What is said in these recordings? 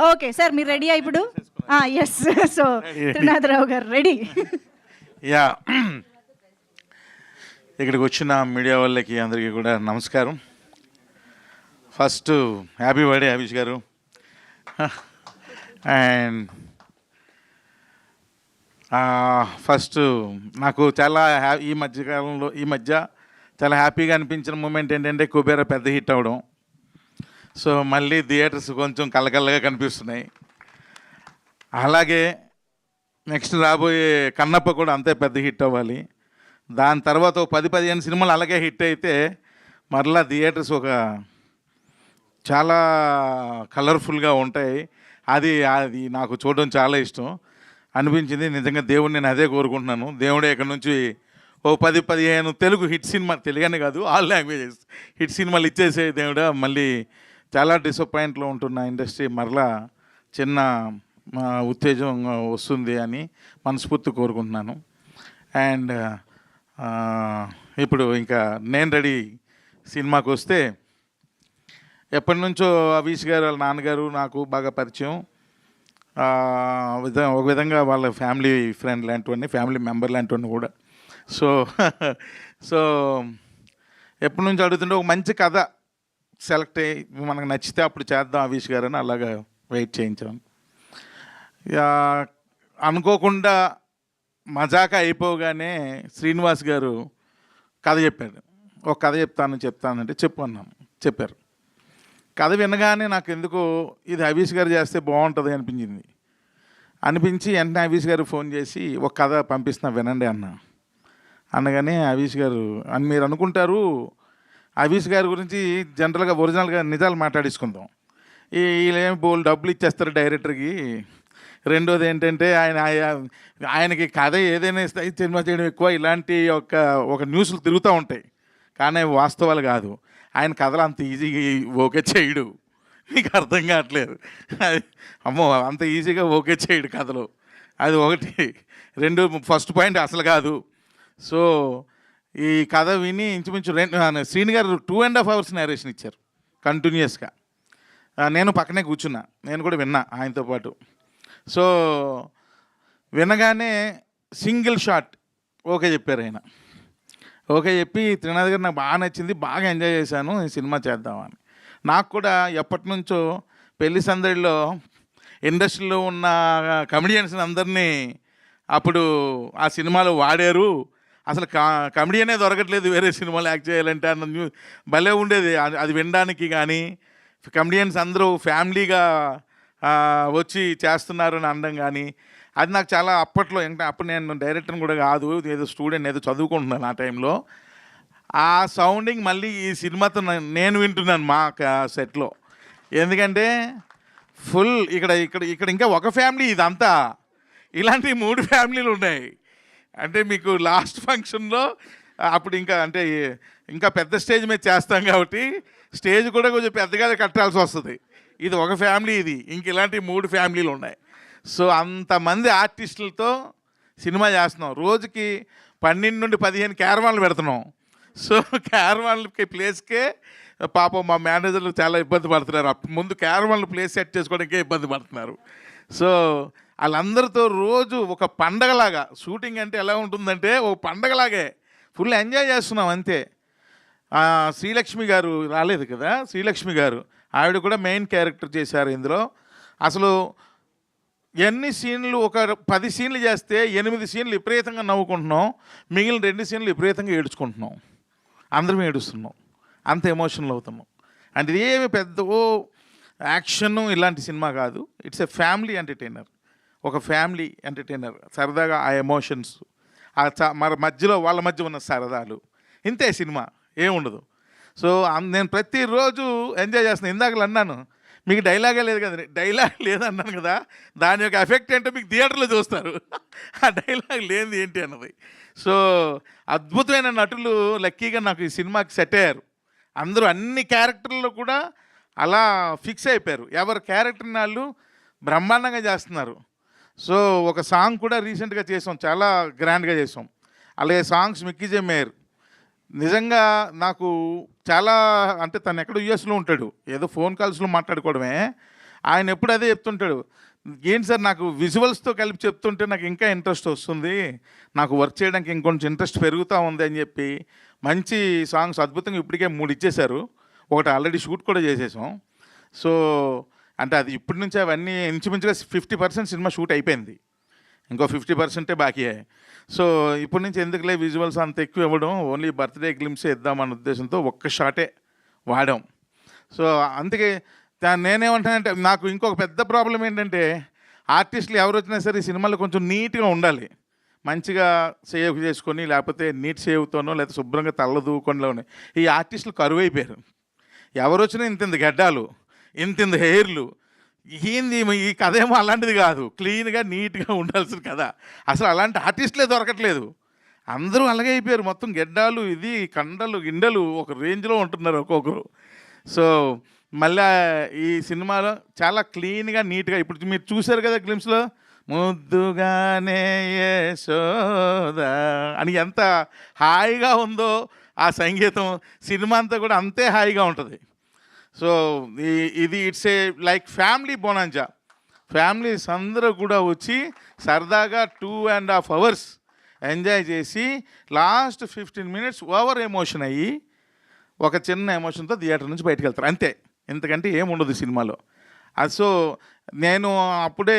Okay sir, మీరు రెడీయా ఇప్పుడు? ఎస్. సో త్రినాథరావు గారు రెడీ. యా, ఇక్కడికి వచ్చిన మీడియా వాళ్ళకి అందరికీ కూడా నమస్కారం. ఫస్ట్ హ్యాపీ బర్త్డే అభిష్ గారు. అండ్ ఫస్ట్ నాకు చాలా ఈ మధ్య చాలా హ్యాపీగా అనిపించిన మూమెంట్ ఏంటంటే కుబేర పెద్ద హిట్ అవ్వడం. సో మళ్ళీ థియేటర్స్ కొంచెం కలకల్లగా కనిపిస్తున్నాయి. అలాగే నెక్స్ట్ రాబోయే కన్నప్ప కూడా అంతే పెద్ద హిట్ అవ్వాలి. దాని తర్వాత 10-15 సినిమాలు అలాగే హిట్ అయితే మరలా థియేటర్స్ ఒక చాలా కలర్ఫుల్గా ఉంటాయి. అది నాకు చూడడం చాలా ఇష్టం అనిపించింది. నిజంగా దేవుడిని నేను అదే కోరుకుంటున్నాను. దేవుడే ఇక్కడ నుంచి 10-15 తెలుగు హిట్ సినిమా, తెలుగనే కాదు ఆల్ లాంగ్వేజెస్ హిట్ సినిమాలు ఇచ్చేసే దేవుడా. మళ్ళీ చాలా డిసప్పాయింట్లో ఉంటున్న ఇండస్ట్రీ మరలా చిన్న ఉత్తేజం వస్తుంది అని మనస్ఫూర్తి కోరుకుంటున్నాను. అండ్ ఇప్పుడు ఇంకా నేను రెడీ సినిమాకి వస్తే, ఎప్పటి నుంచో అవిష్ గారు వాళ్ళ నాన్నగారు నాకు బాగా పరిచయం. ఒక విధంగా వాళ్ళ ఫ్యామిలీ ఫ్రెండ్ లాంటివన్నీ, ఫ్యామిలీ మెంబర్ లాంటివన్నీ కూడా. సో ఎప్పటి నుంచి అడుగుతుంటే ఒక మంచి కథ సెలెక్ట్ అయ్యి మనకు నచ్చితే అప్పుడు చేద్దాం అవిష్ గారు అని అలాగా వెయిట్ చేయించాను. అనుకోకుండా మజాకా అయిపోగానే శ్రీనివాస్ గారు కథ చెప్పాడు. ఒక కథ చెప్తానంటే చెప్పు అన్నాను. చెప్పారు. కథ వినగానే నాకు ఎందుకో ఇది అవిష్ గారు చేస్తే బాగుంటుంది అనిపించి వెంటనే అవిష్ గారు ఫోన్ చేసి ఒక కథ పంపిస్తున్నా వినండి అనగానే అవిష్ గారు అని మీరు అనుకుంటారు, అవిష్ గారి గురించి జనరల్గా ఒరిజినల్గా నిజాలు మాట్లాడేసుకుందాం. వీళ్ళేమి బోల్ డబ్బులు ఇచ్చేస్తారు డైరెక్టర్కి. రెండోది ఏంటంటే ఆయనకి కథ ఏదైనా సినిమా చేయడం ఎక్కువ, ఇలాంటి ఒక న్యూస్లు తిరుగుతూ ఉంటాయి. కానీ వాస్తవాలు కాదు. ఆయన కథలు అంత ఈజీగా ఓకే చేయడు. మీకు అర్థం కావట్లేదు. అమ్మో, అంత ఈజీగా ఓకే చేయడు కథలు. అది ఒకటి. రెండు, ఫస్ట్ పాయింట్ అసలు కాదు. సో ఈ కథ విని ఇంచుమించు శ్రీని గారు 2.5 hours నేరేషన్ ఇచ్చారు కంటిన్యూస్గా. నేను పక్కనే కూర్చున్నా, నేను కూడా విన్నా ఆయనతో పాటు. సో వినగానే సింగిల్ షాట్ ఓకే చెప్పారు ఆయన. ఓకే చెప్పి, త్రినాథ్ గారు నాకు బాగా నచ్చింది, బాగా ఎంజాయ్ చేశాను, ఈ సినిమా చేద్దామని. నాకు కూడా ఎప్పటి నుంచో పెళ్లి సందడిలో ఇండస్ట్రీలో ఉన్న కమెడియన్స్ అందరినీ అప్పుడు ఆ సినిమాలో వాడారు. అసలు కమెడియనే దొరకట్లేదు వేరే సినిమాలు యాక్ట్ చేయాలంటే అన్న భలే ఉండేది అది వినడానికి. కానీ కమెడియన్స్ అందరూ ఫ్యామిలీగా వచ్చి చేస్తున్నారు అని అనడం కానీ, అది నాకు చాలా అప్పట్లో, అప్పుడు నేను డైరెక్టర్ని కూడా కాదు, ఏదో స్టూడెంట్, ఏదో చదువుకుంటున్నాను ఆ టైంలో. ఆ సౌండింగ్ మళ్ళీ ఈ సినిమాతో నేను వింటున్నాను మా సెట్లో. ఎందుకంటే ఫుల్ ఇక్కడ ఇంకా ఒక ఫ్యామిలీ, ఇదంతా ఇలాంటి 3 ఫ్యామిలీలు ఉన్నాయి. అంటే మీకు లాస్ట్ ఫంక్షన్లో అప్పుడు ఇంకా పెద్ద స్టేజ్ మీద చేస్తాం కాబట్టి స్టేజ్ కూడా కొంచెం పెద్దగా కట్టాల్సి వస్తుంది. ఇది ఒక ఫ్యామిలీ, ఇది ఇంక ఇలాంటి 3 ఫ్యామిలీలు ఉన్నాయి. సో అంతమంది ఆర్టిస్టులతో సినిమా చేస్తున్నాం. రోజుకి 12 నుండి 15 క్యారవాన్లు పెడుతున్నాం. సో క్యారవాన్లకి ప్లేస్కే పాపం మా మేనేజర్లు చాలా ఇబ్బంది పడుతున్నారు. ముందు క్యారవాన్లు ప్లేస్ సెట్ చేసుకోవడానికే ఇబ్బంది పడుతున్నారు. సో వాళ్ళందరితో రోజు ఒక పండగలాగా, షూటింగ్ అంటే ఎలా ఉంటుందంటే ఒక పండగలాగే ఫుల్ ఎంజాయ్ చేస్తున్నాం అంతే. శ్రీలక్ష్మి గారు రాలేదు కదా, శ్రీలక్ష్మి గారు ఆవిడ కూడా మెయిన్ క్యారెక్టర్ చేశారు ఇందులో. అసలు ఎన్ని సీన్లు, ఒక 10 సీన్లు చేస్తే 8 సీన్లు విపరీతంగా నవ్వుకుంటున్నాం, మిగిలిన 2 సీన్లు విపరీతంగా ఏడుచుకుంటున్నాం. అందరం ఏడుస్తున్నాం, అంత ఎమోషనల్ అవుతున్నాం. అంటే ఏమి పెద్ద యాక్షన్ ఇలాంటి సినిమా కాదు. ఇట్స్ ఎ ఫ్యామిలీ ఎంటర్టైనర్, ఒక ఫ్యామిలీ ఎంటర్టైనర్. సరదాగా ఆ ఎమోషన్స్, మరి మధ్యలో వాళ్ళ మధ్య ఉన్న సరదాలు, ఇంతే సినిమా, ఏముండదు. సో నేను ప్రతిరోజు ఎంజాయ్ చేస్తున్నాను. ఇందాకలు అన్నాను మీకు డైలాగే లేదు కదా, డైలాగ్ లేదన్నాను కదా, దాని యొక్క ఎఫెక్ట్ ఏంటో మీకు థియేటర్లో చూస్తారు. ఆ డైలాగ్ లేనిది ఏంటి అన్నది. సో అద్భుతమైన నటులు లక్కీగా నాకు ఈ సినిమాకి సెట్ అయ్యారు. అందరూ అన్ని క్యారెక్టర్లో కూడా అలా ఫిక్స్ అయిపోయారు. ఎవరి క్యారెక్టర్ని వాళ్ళు బ్రహ్మాండంగా చేస్తున్నారు. సో ఒక సాంగ్ కూడా రీసెంట్గా చేసాం, చాలా గ్రాండ్గా చేసాం. అలాగే సాంగ్స్ మిక్కీ జే మేయర్ నిజంగా నాకు చాలా, అంటే తను ఎక్కడ యూఎస్లో ఉంటాడు, ఏదో ఫోన్ కాల్స్లో మాట్లాడుకోవడమే. ఆయన ఎప్పుడు అదే చెప్తుంటాడు, ఏంటి సార్ నాకు విజువల్స్తో కలిపి చెప్తుంటే నాకు ఇంకా ఇంట్రెస్ట్ వస్తుంది, నాకు వర్క్ చేయడానికి ఇంకొంచెం ఇంట్రెస్ట్ పెరుగుతూ ఉంది అని చెప్పి మంచి సాంగ్స్ అద్భుతంగా ఇప్పటికే 3 ఇచ్చేశారు. ఒకటి ఆల్రెడీ షూట్ కూడా చేసేసాం. సో అంటే అది ఇప్పటి నుంచి అవన్నీ ఇంచుమించుగా 50% సినిమా షూట్ అయిపోయింది, ఇంకో 50% బాకీ. సో ఇప్పటి నుంచి ఎందుకులే విజువల్స్ అంత ఎక్కువ ఇవ్వడం, ఓన్లీ బర్త్డే గ్లిమ్సే ఇద్దామన్న ఉద్దేశంతో ఒక్క షాటే వాడాం. సో అందుకే నేనేమంటానంటే, నాకు ఇంకొక పెద్ద ప్రాబ్లం ఏంటంటే, ఆర్టిస్టులు ఎవరు వచ్చినా సరే ఈ సినిమాలో కొంచెం నీట్గా ఉండాలి, మంచిగా సేవ్ చేసుకొని, లేకపోతే నీట్ సేవ్తోనో లేకపోతే శుభ్రంగా తల్ల దూకొనిలోనే. ఈ ఆర్టిస్టులు కరువు అయిపోయారు. ఎవరు వచ్చినా ఇంత గడ్డాలు, ఇంత హెయిర్లు, ఏంది ఈ కథ ఏమో అలాంటిది కాదు, క్లీన్గా నీట్గా ఉండాల్సిన కథ. అసలు అలాంటి ఆర్టిస్టులే దొరకట్లేదు, అందరూ అలాగే అయిపోయారు. మొత్తం గెడ్డాలు, ఇది కండలు గిండలు ఒక రేంజ్లో ఉంటున్నారు ఒక్కొక్కరు. సో మళ్ళీ ఈ సినిమాలో చాలా క్లీన్గా నీట్గా, ఇప్పుడు మీరు చూశారు కదా గ్లిమ్స్లో, ముద్దుగానే యశోదా అని ఎంత హాయిగా ఉందో ఆ సంగీతం, సినిమా అంతా కూడా అంతే హాయిగా ఉంటుంది. సో ఇది it's a like family bonanza. Families అందరూ కూడా వచ్చి సరదాగా 2.5 hours ఎంజాయ్ చేసి లాస్ట్ 15 minutes ఓవర్ ఎమోషన్ అయ్యి ఒక చిన్న ఎమోషన్తో థియేటర్ నుంచి బయటకు వెళ్తారు, అంతే. ఎందుకంటే ఏముండదు సినిమాలో. సో నేను అప్పుడే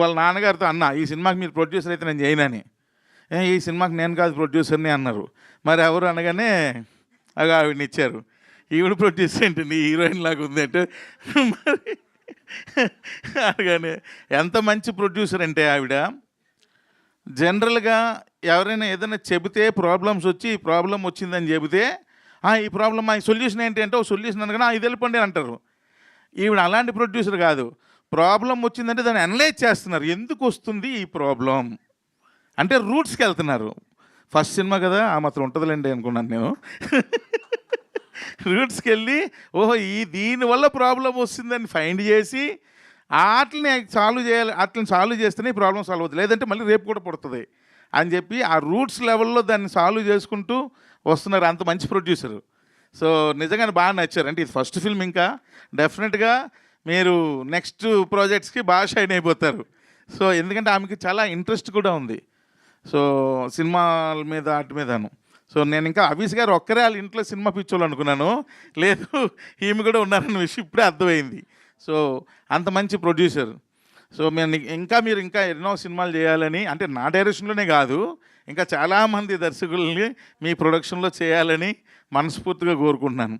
వాళ్ళ నాన్నగారితో అన్నా, ఈ సినిమాకి మీరు ప్రొడ్యూసర్ అయితే నేను చేయనని. ఈ సినిమాకి నేను కాదు ప్రొడ్యూసర్ని అన్నారు. మరి ఎవరు అనగానే అవి ఆవిడని ఇచ్చారు. ఈవిడ ప్రొడ్యూసర్ ఏంటండి, హీరోయిన్ లాగా ఉంది అంటే, మరి అనగానే ఎంత మంచి ప్రొడ్యూసర్ అంటే ఆవిడ. జనరల్గా ఎవరైనా ఏదైనా చెబితే ప్రాబ్లమ్స్ వచ్చి ఈ ప్రాబ్లం వచ్చిందని చెబితే, ఈ ప్రాబ్లమ్ ఈ సొల్యూషన్ ఏంటి అంటే, ఒక సొల్యూషన్ అనగానే ఇది వెళ్ళిపోండి అంటారు. ఈవిడ అలాంటి ప్రొడ్యూసర్ కాదు, ప్రాబ్లం వచ్చిందంటే దాన్ని అనలైజ్ చేస్తున్నారు, ఎందుకు వస్తుంది ఈ ప్రాబ్లం అంటే రూట్స్కి వెళ్తున్నారు. ఫస్ట్ సినిమా కదా ఆ మాత్రం ఉంటుందిలేండి అనుకున్నాను నేను. రూట్స్కి వెళ్ళి దీనివల్ల ప్రాబ్లం వస్తుందని ఫైండ్ చేసి వాటిని సాల్వ్ చేయాలి, వాటిని సాల్వ్ చేస్తేనే ప్రాబ్లం సాల్వ్ అవుతుంది, లేదంటే మళ్ళీ రేపు కూడా పుడుతుంది అని చెప్పి ఆ రూట్స్ లెవెల్లో దాన్ని సాల్వ్ చేసుకుంటూ వస్తున్నారు. అంత మంచి ప్రొడ్యూసరు. సో నిజంగానే బాగా నచ్చారు. అంటే ఇది ఫస్ట్ ఫిల్మ్, ఇంకా డెఫినెట్గా మీరు నెక్స్ట్ ప్రాజెక్ట్స్కి బాగా షైన్ అయిపోతారు. సో ఎందుకంటే ఆమెకి చాలా ఇంట్రెస్ట్ కూడా ఉంది, సో సినిమాల మీద వాటి మీదను. సో నేను ఇంకా అభీష్ గారు ఒక్కరే వాళ్ళ ఇంట్లో సినిమా పిచ్చోళ్ళు అనుకున్నాను, లేదు ఈమె కూడా ఉన్నారన్న విషయం ఇప్పుడే అర్థమైంది. సో అంత మంచి ప్రొడ్యూసర్. సో మీరు ఇంకా ఎన్నో సినిమాలు చేయాలని, అంటే నా డైరెక్షన్లోనే కాదు, ఇంకా చాలామంది దర్శకుల్ని మీ ప్రొడక్షన్లో చేయాలని మనస్ఫూర్తిగా కోరుకుంటున్నాను.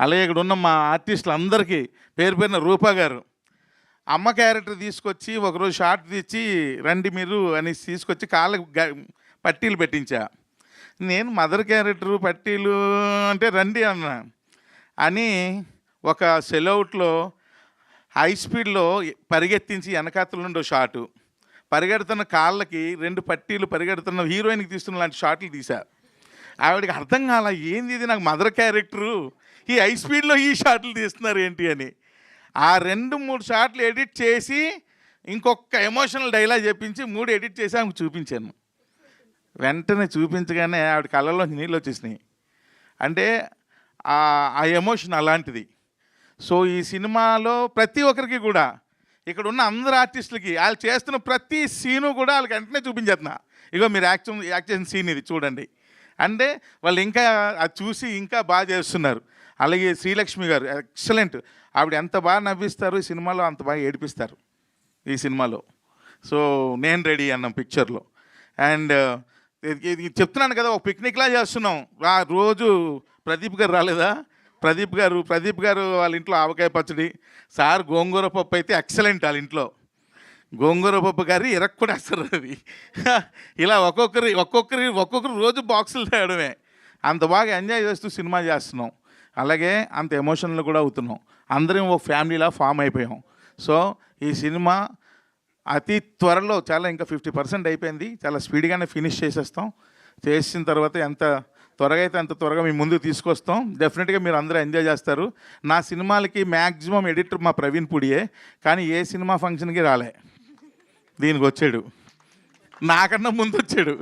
అలాగే ఇక్కడ ఉన్న మా ఆర్టిస్టులు అందరికీ పేరు పేరున రూపా గారు, అమ్మ క్యారెక్టర్ తీసుకొచ్చి ఒకరోజు షార్ట్ తెచ్చి రండి మీరు అని తీసుకొచ్చి కాళ్ళకు పట్టీలు పెట్టించా. నేను మదర్ క్యారెక్టరు పట్టీలు అంటే రండి అన్నా అని ఒక సెలౌట్లో హై స్పీడ్లో పరిగెత్తించి వెనకాతల నుండి షాటు, పరిగెడుతున్న కాళ్ళకి 2 పట్టీలు పరిగెడుతున్న హీరోయిన్కి తీస్తున్న లాంటి షాట్లు తీశా. ఆవిడకి అర్థం కాల, ఏంది ఇది నాకు మదర్ క్యారెక్టరు, ఈ హై స్పీడ్లో ఈ షాట్లు తీస్తున్నారు ఏంటి అని. ఆ 2-3 షాట్లు ఎడిట్ చేసి ఇంకొక ఎమోషనల్ డైలాగ్ చెప్పించి 3 ఎడిట్ చేసి ఆమెకు చూపించాను. వెంటనే చూపించగానే ఆవిడ కళ్ళలో నీళ్ళు వచ్చేసినాయి. అంటే ఆ ఎమోషన్ అలాంటిది. సో ఈ సినిమాలో ప్రతి ఒక్కరికి కూడా, ఇక్కడ ఉన్న అందరు ఆర్టిస్టులకి వాళ్ళు చేస్తున్న ప్రతి సీను కూడా వాళ్ళకి వెంటనే చూపించేస్తున్నా, ఇగో మీరు యాక్ట్ చేసిన సీన్ ఇది చూడండి అంటే వాళ్ళు ఇంకా అది చూసి ఇంకా బాగా చేస్తున్నారు. అలాగే శ్రీలక్ష్మి గారు ఎక్సలెంట్, ఆవిడ ఎంత బాగా నవ్విస్తారు ఈ సినిమాలో, అంత బాగా ఏడిపిస్తారు ఈ సినిమాలో. సో నేను రెడీ అన్నాం పిక్చర్లో. అండ్ చెప్తున్నాను కదా, ఒక పిక్నిక్లా చేస్తున్నాం. రోజు ప్రదీప్ గారు రాలేదా, ప్రదీప్ గారు వాళ్ళ ఇంట్లో ఆవకాయ పచ్చడి, సార్ గోంగూర పప్పు అయితే ఎక్సలెంట్, వాళ్ళ ఇంట్లో గోంగూర పప్పు గారి కూడా వేస్తారు. అది ఇలా ఒక్కొక్కరు రోజు బాక్సులు తేయడమే. అంత బాగా ఎంజాయ్ చేస్తూ సినిమా చేస్తున్నాం, అలాగే అంత ఎమోషనల్ కూడా అవుతున్నాం. అందరం ఒక ఫ్యామిలీలా ఫామ్ అయిపోయాం. సో ఈ సినిమా అతి త్వరలో, చాలా ఇంకా 50% అయిపోయింది, చాలా స్పీడ్గానే ఫినిష్ చేసేస్తాం. చేసిన తర్వాత ఎంత త్వరగా అయితే అంత త్వరగా మీ ముందుకు తీసుకొస్తాం. డెఫినెట్గా మీరు అందరూ ఎంజాయ్ చేస్తారు. నా సినిమాలకి మ్యాక్సిమం ఎడిటర్ మా ప్రవీణ్ పుడియే, కానీ ఏ సినిమా ఫంక్షన్కి రాలే, దీనికి వచ్చాడు, నాకన్నా ముందు వచ్చాడు.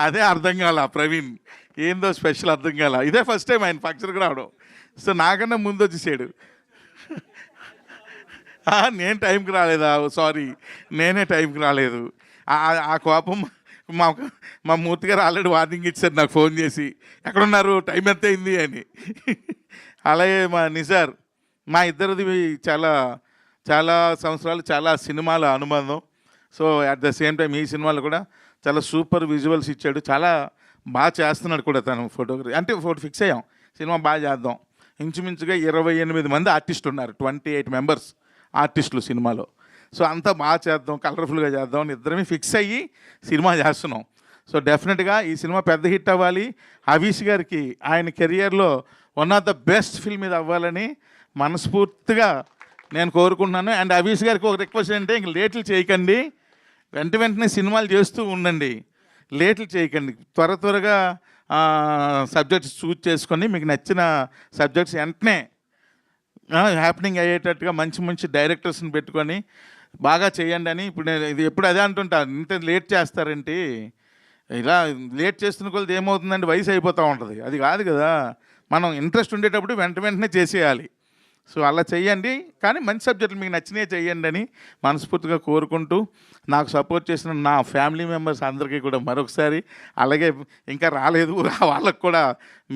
అదే అర్థం కాల ప్రవీణ్, ఏందో స్పెషల్ అర్థం కాల. ఇదే ఫస్ట్ టైం ఆయన ఫంక్షన్కి రావడం. సో నాకన్నా ముందు వచ్చేసాడు. నేను టైంకి రాలేదా? సారీ, నేనే టైంకి రాలేదు. ఆ కోపం మా మా మూర్తి గారు ఆల్రెడీ వార్నింగ్ ఇచ్చారు నాకు ఫోన్ చేసి, ఎక్కడున్నారు, టైం ఎంత అయింది అని. అలాగే మా నిజార్, మా ఇద్దరిది చాలా చాలా సంవత్సరాలు, చాలా సినిమాల అనుబంధం. So at the same time ఈ సినిమాలో కూడా చాలా సూపర్ విజువల్స్ ఇచ్చాడు, చాలా బాగా చేస్తున్నాడు కూడా తను ఫోటోగ్రఫీ. అంటే ఫిక్స్ అయ్యాం సినిమా బాగా చేద్దాం. ఇంచుమించుగా 28 మంది ఆర్టిస్టులు ఉన్నారు, 28 మెంబర్స్ ఆర్టిస్టులు సినిమాలో. సో అంతా బాగా చేద్దాం, కలర్ఫుల్గా చేద్దాం అని ఇద్దరమే ఫిక్స్ అయ్యి సినిమా చేస్తున్నాం. సో డెఫినెట్గా ఈ సినిమా పెద్ద హిట్ అవ్వాలి. హవీష్ గారికి ఆయన కెరియర్లో one of the best film ఇది అవ్వాలని మనస్ఫూర్తిగా నేను కోరుకుంటున్నాను. అండ్ హవీష్ గారికి ఒక రిక్వెస్ట్ అంటే, ఇంక లేట్లు చేయకండి, వెంటనే సినిమాలు చేస్తూ ఉండండి, లేట్లు చేయకండి. త్వరగా సబ్జెక్ట్స్ చూజ్ చేసుకొని మీకు నచ్చిన సబ్జెక్ట్స్ వెంటనే హ్యాపెనింగ్ అయ్యేటట్టుగా మంచి మంచి డైరెక్టర్స్ని పెట్టుకొని బాగా చేయండి అని. ఇప్పుడు నేను ఇది ఎప్పుడు అదే అంటుంటాను, ఇంత లేట్ చేస్తారేంటి, ఇలా లేట్ చేస్తున్న కొలది ఏమవుతుందంటే వయసు అయిపోతూ ఉంటుంది. అది కాదు కదా, మనం ఇంట్రెస్ట్ ఉండేటప్పుడు వెంటనే చేసేయాలి. సో అలా చెయ్యండి, కానీ మంచి సబ్జెక్టులు మీకు నచ్చినవి చెయ్యండి అని మనస్ఫూర్తిగా కోరుకుంటూ, నాకు సపోర్ట్ చేసిన నా ఫ్యామిలీ మెంబర్స్ అందరికీ కూడా మరొకసారి, అలాగే ఇంకా రాలేదు వాళ్ళకు కూడా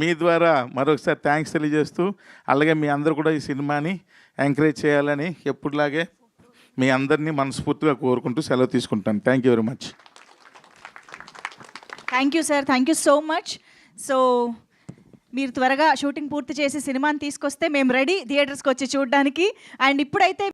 మీ ద్వారా మరొకసారి థ్యాంక్స్ తెలియజేస్తూ, అలాగే మీ అందరూ కూడా ఈ సినిమాని ఎంకరేజ్ చేయాలని ఎప్పుడులాగే మీ అందరినీ మనస్ఫూర్తిగా కోరుకుంటూ సెలవు తీసుకుంటాను. Thank you very much. Thank you sir, thank you so much. So మీరు త్వరగా షూటింగ్ పూర్తి చేసి సినిమాని తీసుకొస్తే మేము రెడీ థియేటర్స్కి వచ్చి చూడడానికి. అండ్ ఇప్పుడైతే